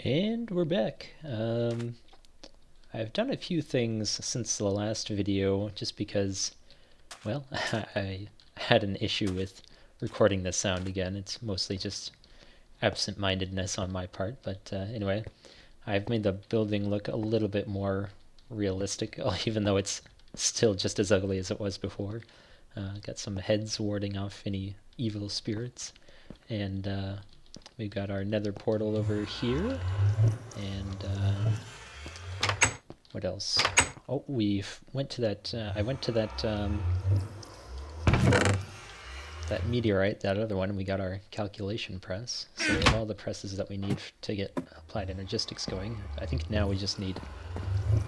And we're back. I've done a few things since the last video just because, well, I had an issue with recording the sound again. It's mostly just absent-mindedness on my part, but anyway, I've made the building look a little bit more realistic, even though it's still just as ugly as it was before. Got some heads warding off any evil spirits, and we've got our nether portal over here, and what else? Oh, we went to that. I went to that meteorite, that other one, and we got our calculation press. So we have all the presses that we need to get applied energistics going. I think now we just need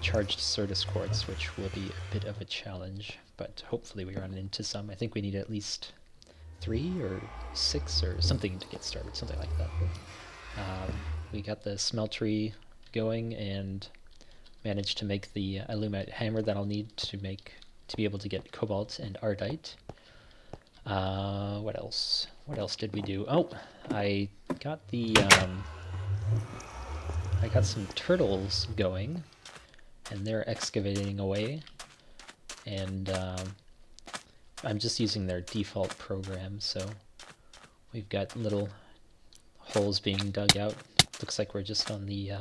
charged Certus quartz, which will be a bit of a challenge, but hopefully we run into some. I think we need at least 3 or 6 or something to get started, something like that. We got the smeltery going and managed to make the alumite hammer that I'll need to be able to get cobalt and ardite. What else? What else did we do? Oh, I got I got some turtles going, and they're excavating away, and I'm just using their default program, so we've got little holes being dug out. Looks like we're just on the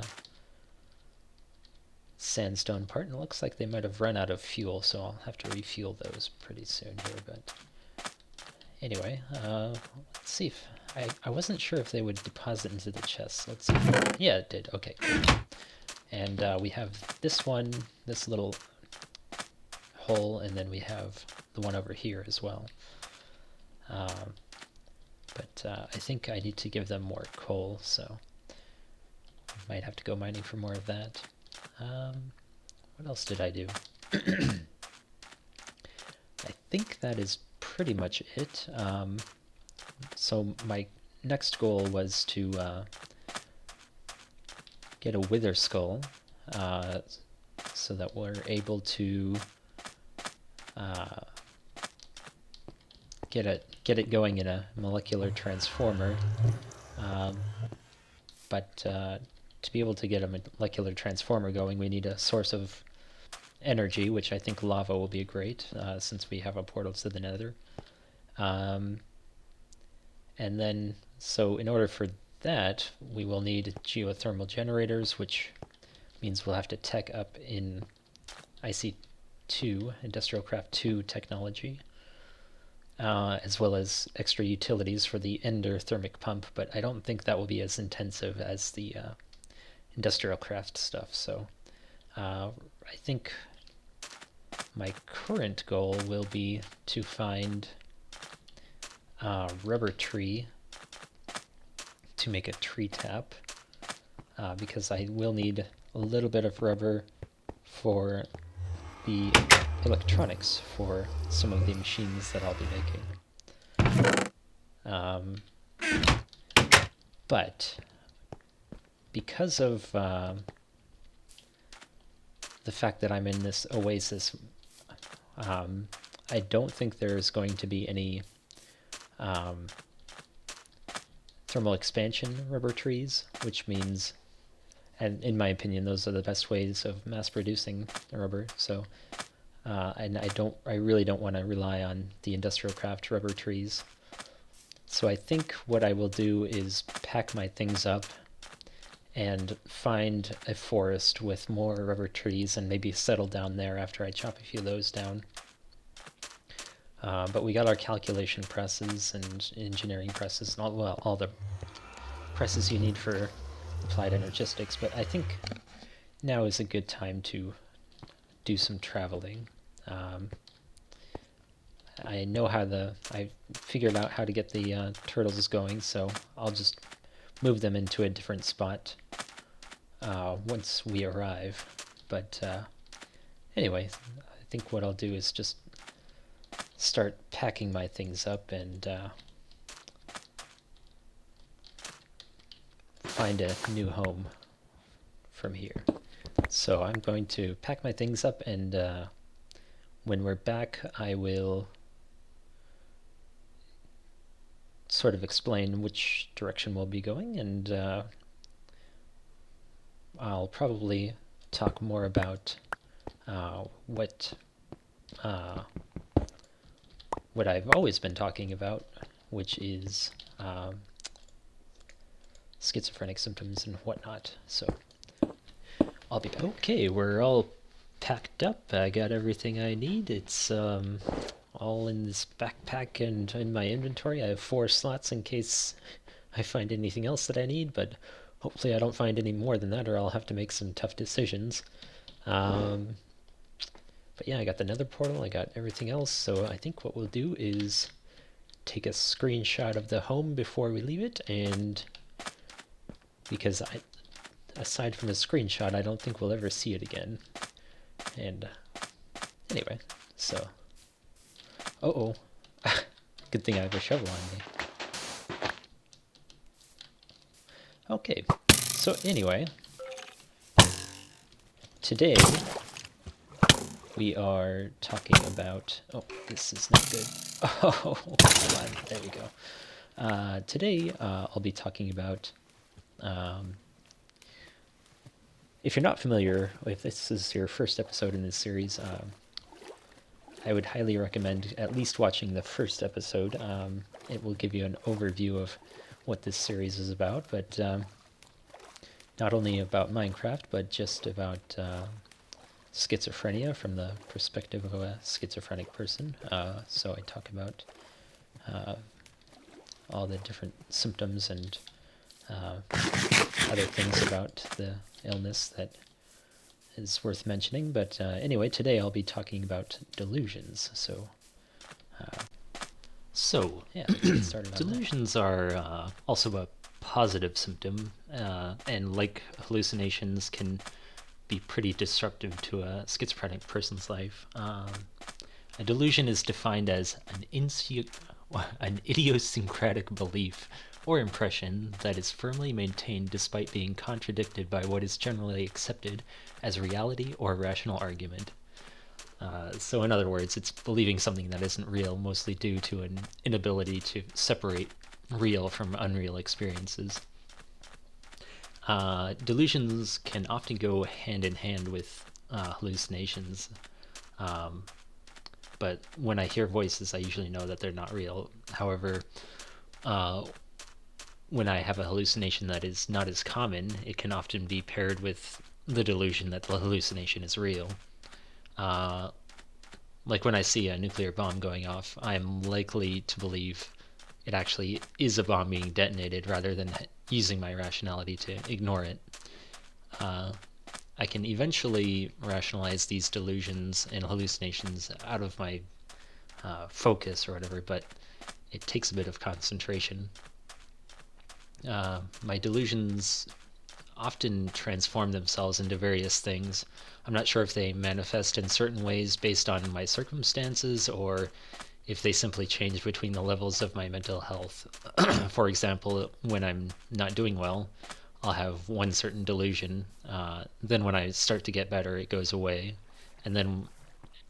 sandstone part, and it looks like they might have run out of fuel, so I'll have to refuel those pretty soon here. But anyway, let's see if I wasn't sure if they would deposit into the chest. Let's see. Yeah, it did. Okay, cool. And we have this one, this little hole, and then we have the one over here as well. But I think I need to give them more coal, so I might have to go mining for more of that. What else did I do? I think that is pretty much it. So my next goal was to get a wither skull, so that we're able to get it going in a molecular transformer. But to be able to get a molecular transformer going, we need a source of energy, which I think lava will be great, since we have a portal to the nether. And then, so in order for that, we will need geothermal generators, which means we'll have to tech up in IC2, Industrialcraft 2 technology, as well as extra utilities for the Ender thermic pump, but I don't think that will be as intensive as the Industrialcraft stuff. So I think my current goal will be to find a rubber tree to make a tree tap, because I will need a little bit of rubber for the electronics for some of the machines that I'll be making. But because of the fact that I'm in this oasis, I don't think there's going to be any thermal expansion rubber trees, which means, and in my opinion, those are the best ways of mass producing rubber. So, and I really don't want to rely on the Industrialcraft rubber trees. So I think what I will do is pack my things up and find a forest with more rubber trees and maybe settle down there after I chop a few of those down. But we got our calculation presses and engineering presses and all the presses you need for applied energistics, but I think now is a good time to do some traveling. I figured out how to get the turtles going, so I'll just move them into a different spot once we arrive. But anyway, I think what I'll do is just start packing my things up and find a new home from here. So I'm going to pack my things up, and when we're back, I will sort of explain which direction we'll be going, and I'll probably talk more about what I've always been talking about, which is schizophrenic symptoms and whatnot. So I'll be back. Okay, we're all packed up. I got everything I need. It's all in this backpack and in my inventory. I have 4 slots in case I find anything else that I need, but hopefully I don't find any more than that, or I'll have to make some tough decisions. But yeah, I got the nether portal, I got everything else, so I think what we'll do is take a screenshot of the home before we leave it, and because aside from a screenshot, I don't think we'll ever see it again. And anyway, so good thing I have a shovel on me. Okay, so anyway, today we are talking about, this is not good. Hold on, there we go. Today I'll be talking about, if you're not familiar, if this is your first episode in this series, I would highly recommend at least watching the first episode. It will give you an overview of what this series is about, but not only about Minecraft, but just about schizophrenia from the perspective of a schizophrenic person. So I talk about all the different symptoms and other things about the illness that is worth mentioning. But anyway, today I'll be talking about delusions. So yeah, let's get started on Delusions are also a positive symptom, and like hallucinations, can be pretty disruptive to a schizophrenic person's life. A delusion is defined as an idiosyncratic belief or impression that is firmly maintained despite being contradicted by what is generally accepted as reality or rational argument. So in other words, it's believing something that isn't real, mostly due to an inability to separate real from unreal experiences. Delusions can often go hand in hand with hallucinations, but when I hear voices, I usually know that they're not real. However, when I have a hallucination that is not as common, it can often be paired with the delusion that the hallucination is real. Like when I see a nuclear bomb going off, I'm likely to believe it actually is a bomb being detonated rather than using my rationality to ignore it. I can eventually rationalize these delusions and hallucinations out of my focus or whatever, but it takes a bit of concentration. My delusions often transform themselves into various things. I'm not sure if they manifest in certain ways based on my circumstances, or if they simply change between the levels of my mental health. For example, when I'm not doing well, I'll have one certain delusion. Then when I start to get better, it goes away. And then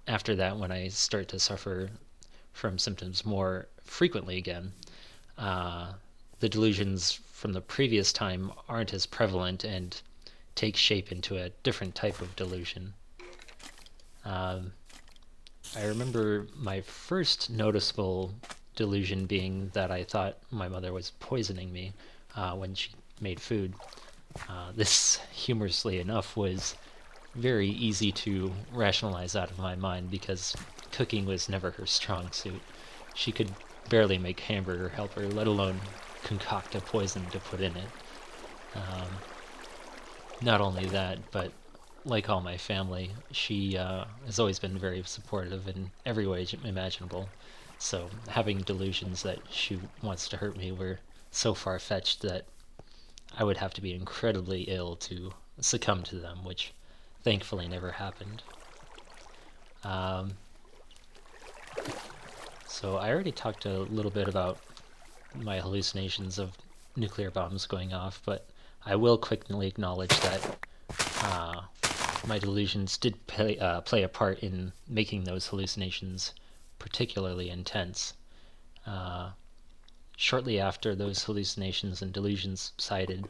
after that, when I start to suffer from symptoms more frequently again, the delusions from the previous time aren't as prevalent and take shape into a different type of delusion. I remember my first noticeable delusion being that I thought my mother was poisoning me when she made food. This, humorously enough, was very easy to rationalize out of my mind because cooking was never her strong suit. She could barely make hamburger helper, let alone concoct a poison to put in it. Not only that, but like all my family, she has always been very supportive in every way imaginable. So having delusions that she wants to hurt me were so far-fetched that I would have to be incredibly ill to succumb to them, which thankfully never happened. So I already talked a little bit about my hallucinations of nuclear bombs going off, but I will quickly acknowledge that my delusions did play a part in making those hallucinations particularly intense. Shortly after those hallucinations and delusions subsided,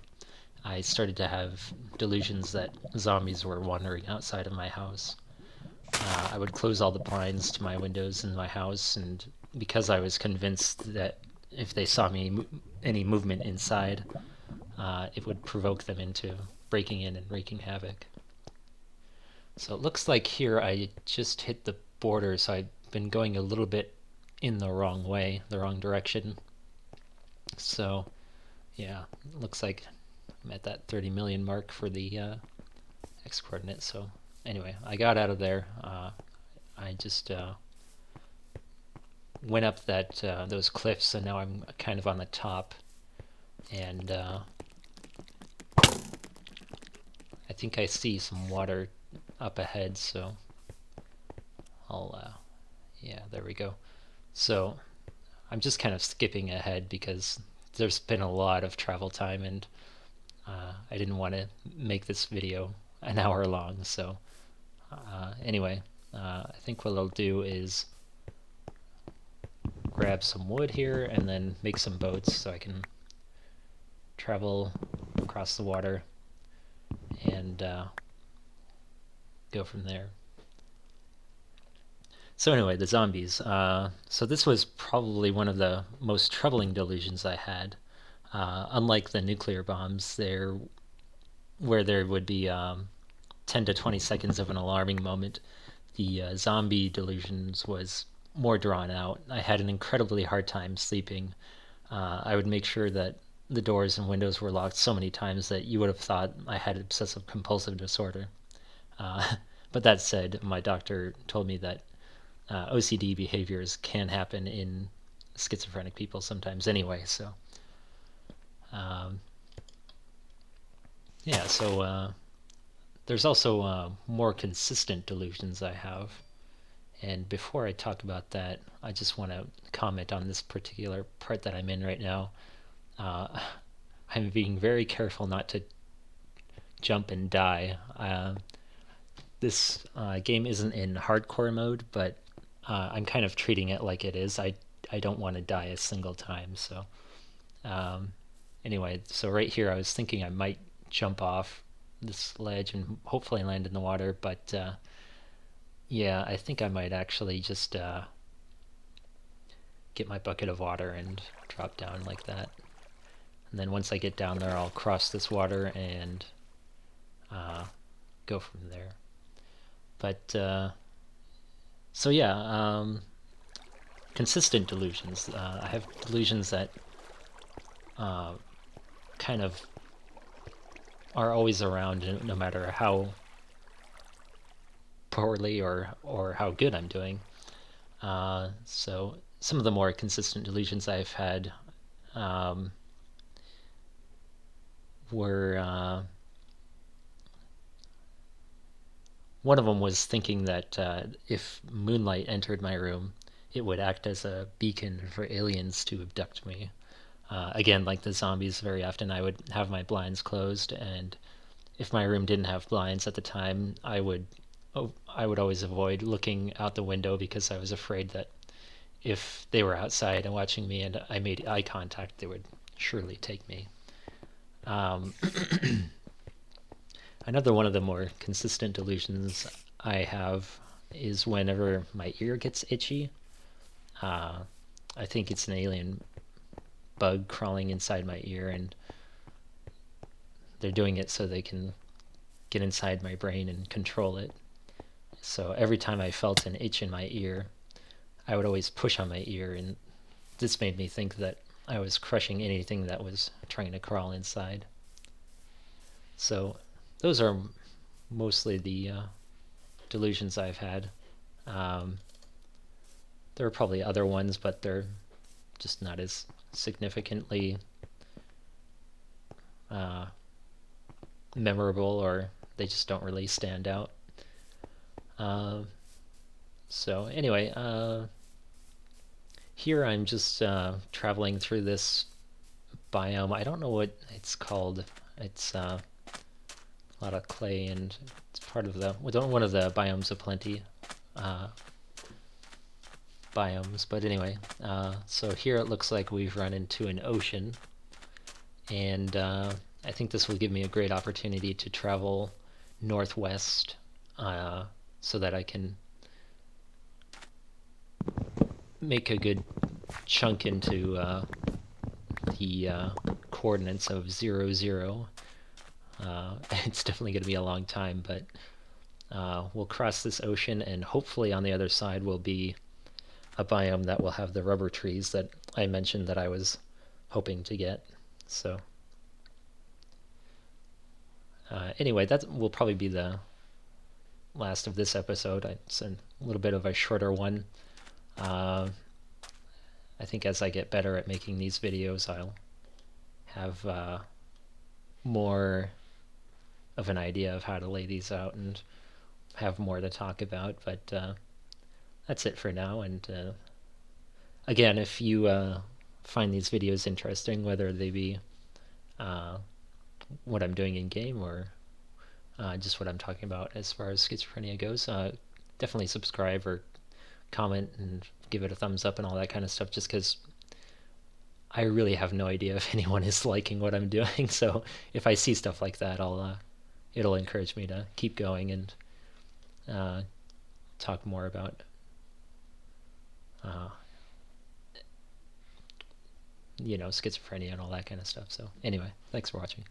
I started to have delusions that zombies were wandering outside of my house. I would close all the blinds to my windows in my house, and because I was convinced that if they saw me any movement inside, it would provoke them into breaking in and wreaking havoc. So it looks like here I just hit the border, so I've been going a little bit in the wrong way, the wrong direction. So yeah, it looks like I'm at that 30 million mark for the x coordinate. So anyway, I got out of there. I just went up those cliffs, and now I'm kind of on the top, and I think I see some water up ahead, so I'll yeah, there we go. So I'm just kind of skipping ahead because there's been a lot of travel time, and I didn't want to make this video an hour long. So anyway, I think what I'll do is grab some wood here and then make some boats so I can travel across the water and go from there. So anyway, the zombies. So this was probably one of the most troubling delusions I had. Unlike the nuclear bombs, where there would be 10 to 20 seconds of an alarming moment, the zombie delusions was more drawn out. I had an incredibly hard time sleeping. I would make sure that the doors and windows were locked so many times that you would have thought I had obsessive compulsive disorder. But that said, my doctor told me that OCD behaviors can happen in schizophrenic people sometimes anyway. So yeah, so there's also more consistent delusions I have. And before I talk about that, I just want to comment on this particular part that I'm in right now. I'm being very careful not to jump and die. This game isn't in hardcore mode, but I'm kind of treating it like it is. I don't want to die a single time. So anyway, so right here I was thinking I might jump off this ledge and hopefully land in the water, but yeah, I think I might actually just get my bucket of water and drop down like that. And then once I get down there, I'll cross this water and go from there. But so yeah, consistent delusions. I have delusions that kind of are always around, no matter how poorly or how good I'm doing. So some of the more consistent delusions I've had were one of them was thinking that if moonlight entered my room, it would act as a beacon for aliens to abduct me. Again, like the zombies, very often I would have my blinds closed, and if my room didn't have blinds at the time, I would always avoid looking out the window because I was afraid that if they were outside and watching me and I made eye contact, they would surely take me. Another one of the more consistent delusions I have is whenever my ear gets itchy. I think it's an alien bug crawling inside my ear, and they're doing it so they can get inside my brain and control it. So every time I felt an itch in my ear, I would always push on my ear, and this made me think that I was crushing anything that was trying to crawl inside. So those are mostly the delusions I've had. There are probably other ones, but they're just not as significantly memorable, or they just don't really stand out. So anyway, here I'm just traveling through this biome. I don't know what it's called. It's a lot of clay, and it's part of one of the Biomes O Plenty biomes. But anyway, so here it looks like we've run into an ocean, and I think this will give me a great opportunity to travel northwest so that I can make a good chunk into the coordinates of 0, 0. It's definitely going to be a long time, but we'll cross this ocean, and hopefully on the other side will be a biome that will have the rubber trees that I mentioned that I was hoping to get. So anyway, that will probably be the last of this episode. It's a little bit of a shorter one. I think as I get better at making these videos, I'll have more of an idea of how to lay these out and have more to talk about. But that's it for now. And again, if you find these videos interesting, whether they be what I'm doing in game or just what I'm talking about as far as schizophrenia goes, definitely subscribe or comment and give it a thumbs up and all that kind of stuff, just because I really have no idea if anyone is liking what I'm doing. So if I see stuff like that, it'll encourage me to keep going and talk more about schizophrenia and all that kind of stuff. So anyway, thanks for watching.